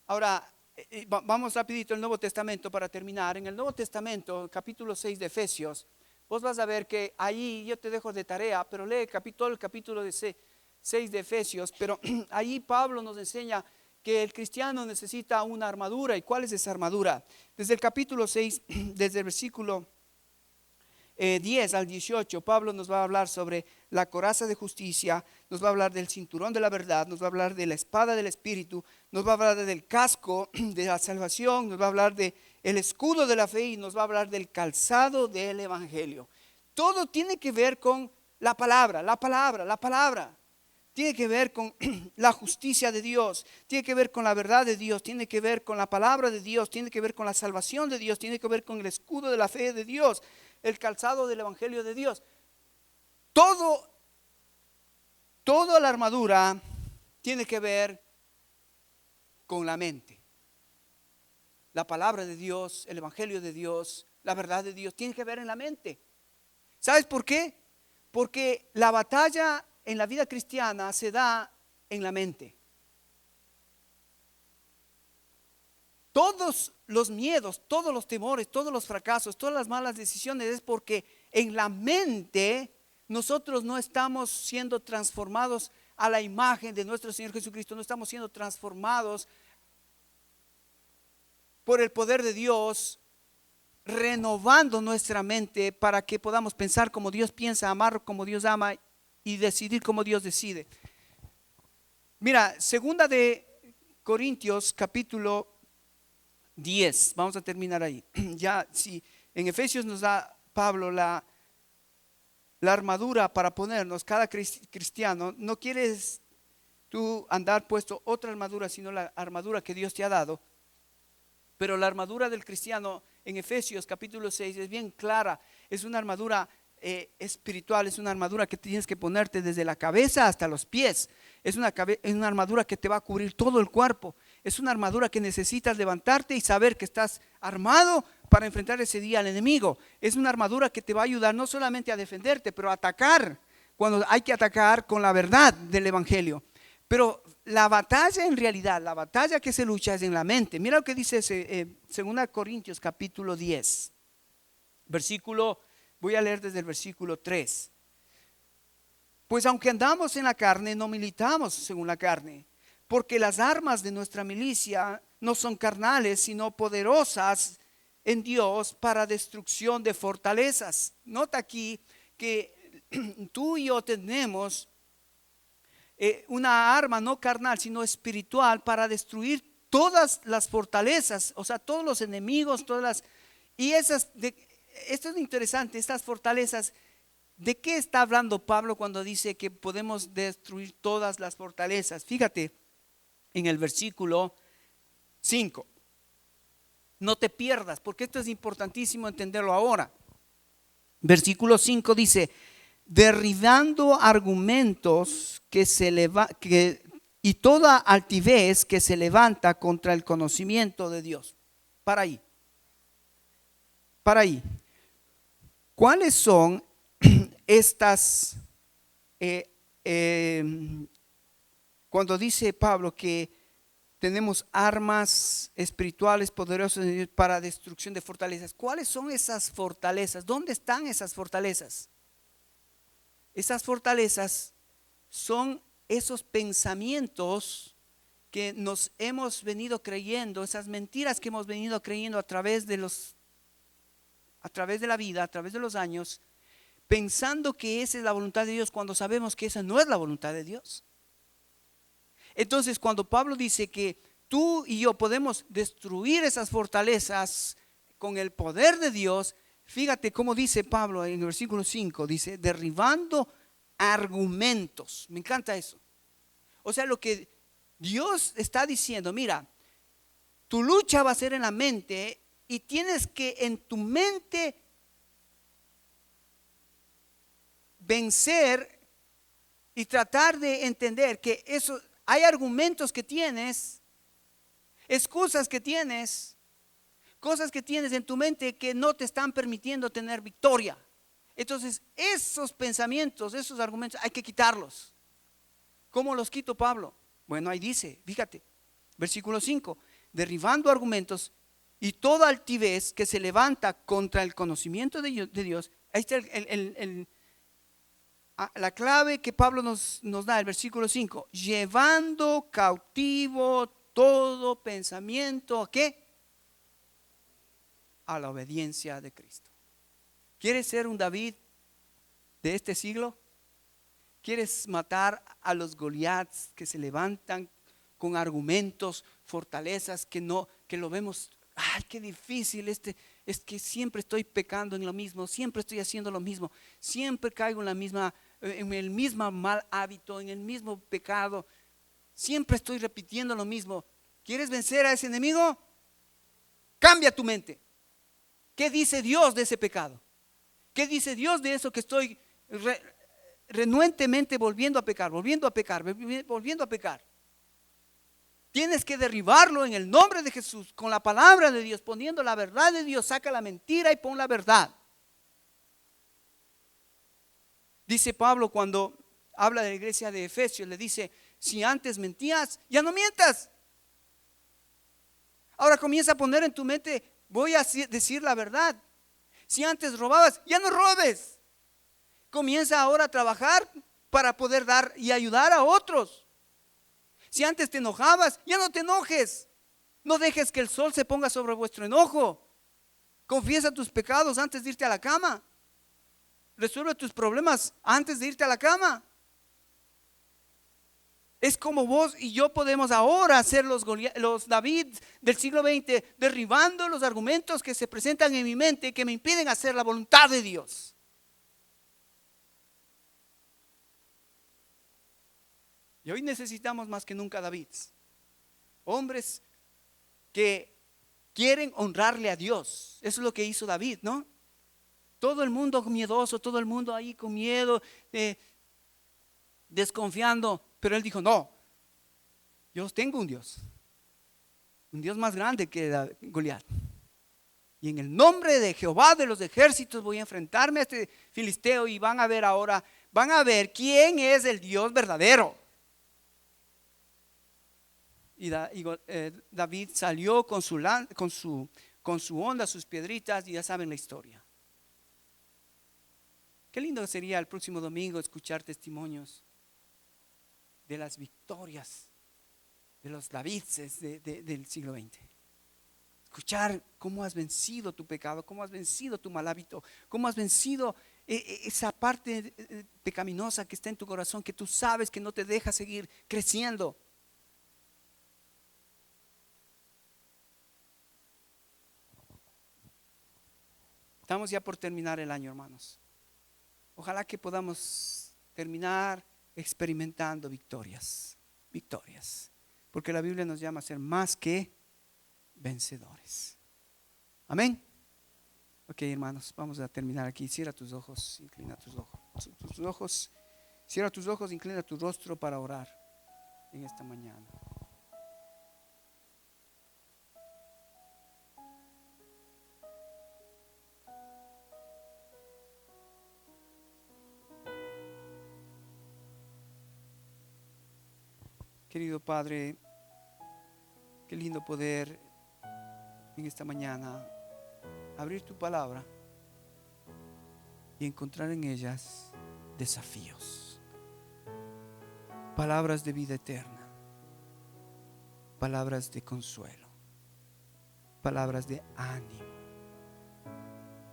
Ahora, vamos rapidito al Nuevo Testamento para terminar. En el Nuevo Testamento, capítulo 6 de Efesios, vos vas a ver que ahí, yo te dejo de tarea, pero lee todo el capítulo de 6 de Efesios, pero ahí Pablo nos enseña que el cristiano necesita una armadura. ¿Y cuál es esa armadura? Desde el capítulo 6, desde el versículo 10 al 18, Pablo nos va a hablar sobre la coraza de justicia, nos va a hablar del cinturón de la verdad, nos va a hablar de la espada del Espíritu, nos va a hablar del casco de la salvación, nos va a hablar del escudo de la fe y nos va a hablar del calzado del Evangelio. Todo tiene que ver con la palabra. Tiene que ver con la justicia de Dios, tiene que ver con la verdad de Dios, tiene que ver con la palabra de Dios, tiene que ver con la salvación de Dios, tiene que ver con el escudo de la fe de Dios, el calzado del Evangelio de Dios. Toda la armadura tiene que ver con la mente. La palabra de Dios, el Evangelio de Dios, la verdad de Dios, tiene que ver en la mente. ¿Sabes por qué? Porque la batalla en la vida cristiana se da en la mente. Todos los miedos, todos los temores, todos los fracasos, todas las malas decisiones es porque en la mente nosotros no estamos siendo transformados a la imagen de nuestro Señor Jesucristo, no estamos siendo transformados por el poder de Dios, renovando nuestra mente para que podamos pensar como Dios piensa, amar como Dios ama y decidir como Dios decide. Mira, segunda de Corintios capítulo 10, vamos a terminar ahí. Ya, si en Efesios nos da Pablo la armadura para ponernos cada cristiano, no quieres tú andar puesto otra armadura, sino la armadura que Dios te ha dado. Pero la armadura del cristiano en Efesios capítulo 6 es bien clara, es una armadura espiritual, es una armadura que tienes que ponerte desde la cabeza hasta los pies. Es una armadura que te va a cubrir todo el cuerpo. Es una armadura que necesitas levantarte y saber que estás armado para enfrentar ese día al enemigo. Es una armadura que te va a ayudar no solamente a defenderte, pero a atacar cuando hay que atacar con la verdad del evangelio. Pero la batalla en realidad, la batalla que se lucha es en la mente. Mira lo que dice 2 Corintios capítulo 10, versículo, voy a leer desde el versículo 3. Pues aunque andamos en la carne, no militamos según la carne, porque las armas de nuestra milicia no son carnales, sino poderosas en Dios para destrucción de fortalezas. Nota aquí que tú y yo tenemos una arma no carnal, sino espiritual para destruir todas las fortalezas, o sea, todos los enemigos, y esto es interesante, estas fortalezas. ¿De qué está hablando Pablo cuando dice que podemos destruir todas las fortalezas? Fíjate en el versículo 5. No te pierdas, porque esto es importantísimo entenderlo ahora. Versículo 5 dice: derribando argumentos y toda altivez que se levanta contra el conocimiento de Dios. Para ahí. ¿Cuáles son estas, cuando dice Pablo que tenemos armas espirituales poderosas para destrucción de fortalezas? ¿Cuáles son esas fortalezas? ¿Dónde están esas fortalezas? Esas fortalezas son esos pensamientos que nos hemos venido creyendo, esas mentiras que hemos venido creyendo a través de la vida, a través de los años, pensando que esa es la voluntad de Dios cuando sabemos que esa no es la voluntad de Dios. Entonces, cuando Pablo dice que tú y yo podemos destruir esas fortalezas con el poder de Dios, fíjate cómo dice Pablo en el versículo 5, dice: derribando argumentos. Me encanta eso. O sea, lo que Dios está diciendo, mira, tu lucha va a ser en la mente y tienes que en tu mente vencer y tratar de entender que eso, hay argumentos que tienes, excusas que tienes, cosas que tienes en tu mente que no te están permitiendo tener victoria. Entonces esos pensamientos, esos argumentos hay que quitarlos. ¿Cómo los quito, Pablo? Bueno, ahí dice, fíjate, versículo 5: derribando argumentos y toda altivez que se levanta contra el conocimiento de Dios. Ahí está la clave que Pablo nos da, el versículo 5: llevando cautivo todo pensamiento, ¿a qué? A la obediencia de Cristo. ¿Quieres ser un David de este siglo? ¿Quieres matar a los Goliaths que se levantan con argumentos, fortalezas que lo vemos? Ay, qué difícil, es que siempre estoy pecando en lo mismo, siempre estoy haciendo lo mismo, siempre caigo en el mismo mal hábito, en el mismo pecado, siempre estoy repitiendo lo mismo. ¿Quieres vencer a ese enemigo? Cambia tu mente. ¿Qué dice Dios de ese pecado? ¿Qué dice Dios de eso que estoy renuentemente volviendo a pecar? Tienes que derribarlo en el nombre de Jesús, con la palabra de Dios, poniendo la verdad de Dios. Saca la mentira y pon la verdad. Dice Pablo cuando habla de la iglesia de Efesios, le dice, si antes mentías, ya no mientas. Ahora comienza a poner en tu mente, voy a decir la verdad. Si antes robabas, ya no robes. Comienza ahora a trabajar para poder dar y ayudar a otros. Si antes te enojabas, ya no te enojes. No dejes que el sol se ponga sobre vuestro enojo. Confiesa tus pecados antes de irte a la cama. Resuelve tus problemas antes de irte a la cama. Es como vos y yo podemos ahora ser los David del siglo XX, derribando los argumentos que se presentan en mi mente que me impiden hacer la voluntad de Dios. Y hoy necesitamos más que nunca Davids, hombres que quieren honrarle a Dios. Eso es lo que hizo David, ¿no? Todo el mundo miedoso, todo el mundo ahí con miedo, desconfiando. Pero él dijo, no, yo tengo un Dios más grande que Goliat. Y en el nombre de Jehová de los ejércitos voy a enfrentarme a este filisteo y van a ver ahora, van a ver quién es el Dios verdadero. Y David salió con su onda, sus piedritas, y ya saben la historia. Qué lindo sería el próximo domingo escuchar testimonios de las victorias de los Davids del siglo XX. Escuchar cómo has vencido tu pecado, cómo has vencido tu mal hábito, cómo has vencido esa parte pecaminosa que está en tu corazón, que tú sabes que no te deja seguir creciendo. Estamos ya por terminar el año, hermanos. Ojalá que podamos terminar experimentando victorias. Porque la Biblia nos llama a ser más que vencedores. Amén. Ok, hermanos, vamos a terminar aquí. Cierra tus ojos, inclina tus ojos. Cierra tus ojos, inclina tu rostro para orar en esta mañana. Querido Padre, qué lindo poder en esta mañana abrir tu palabra y encontrar en ellas desafíos, palabras de vida eterna, palabras de consuelo, palabras de ánimo,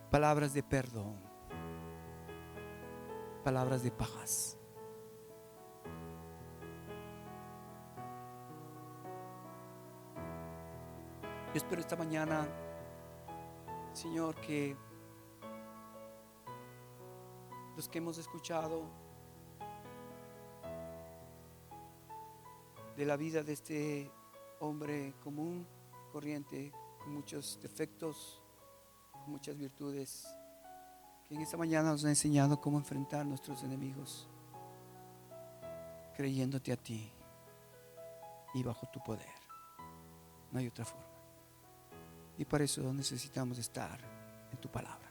palabras de perdón, palabras de paz. Yo espero esta mañana, Señor, que los que hemos escuchado de la vida de este hombre común, corriente, con muchos defectos, con muchas virtudes, que en esta mañana nos ha enseñado cómo enfrentar a nuestros enemigos, creyéndote a ti y bajo tu poder. No hay otra forma. Y para eso necesitamos estar en tu palabra,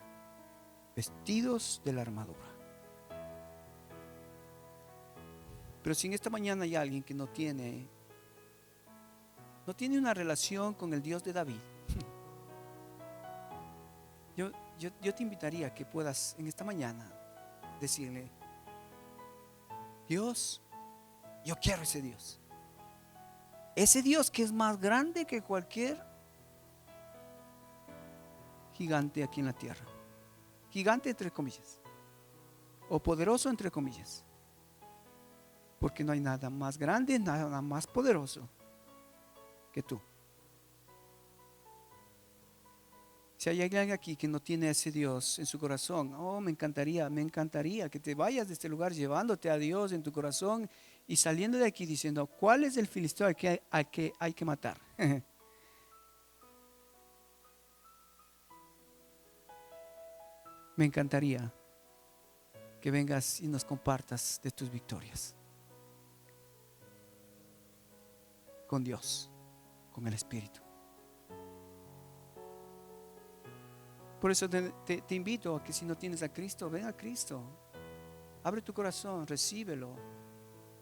vestidos de la armadura. Pero si en esta mañana hay alguien que no tiene una relación con el Dios de David, yo te invitaría a que puedas en esta mañana decirle: Dios, yo quiero ese Dios que es más grande que cualquier gigante aquí en la tierra. Gigante entre comillas, o poderoso entre comillas, porque no hay nada más grande, nada más poderoso que tú. Si hay alguien aquí que no tiene a ese Dios en su corazón, me encantaría que te vayas de este lugar llevándote a Dios en tu corazón y saliendo de aquí diciendo: ¿cuál es el filisteo al que hay que matar? Me encantaría que vengas y nos compartas de tus victorias con Dios, con el Espíritu. Por eso te invito a que si no tienes a Cristo, ven a Cristo. Abre tu corazón, recíbelo.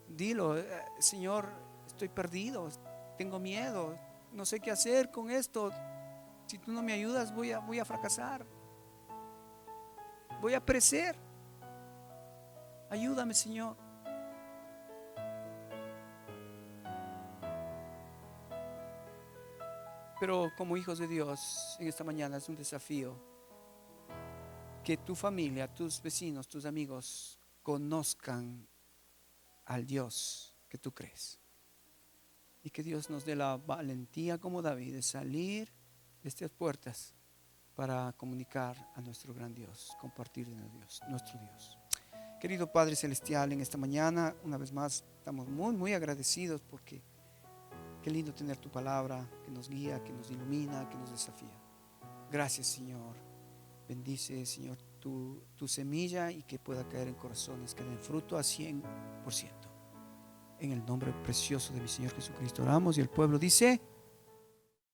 Dilo, Señor, estoy perdido, tengo miedo, no sé qué hacer con esto. Si tú no me ayudas, voy a fracasar, voy a perecer. Ayúdame, Señor. Pero como hijos de Dios, en esta mañana es un desafío que tu familia, tus vecinos, tus amigos conozcan al Dios que tú crees. Y que Dios nos dé la valentía como David de salir de estas puertas para comunicar a nuestro gran Dios, compartir de Dios, nuestro Dios. Querido Padre Celestial, en esta mañana, una vez más, estamos muy, muy agradecidos porque qué lindo tener tu palabra que nos guía, que nos ilumina, que nos desafía. Gracias, Señor. Bendice, Señor, tu semilla y que pueda caer en corazones que den fruto a 100%. En el nombre precioso de mi Señor Jesucristo oramos y el pueblo dice...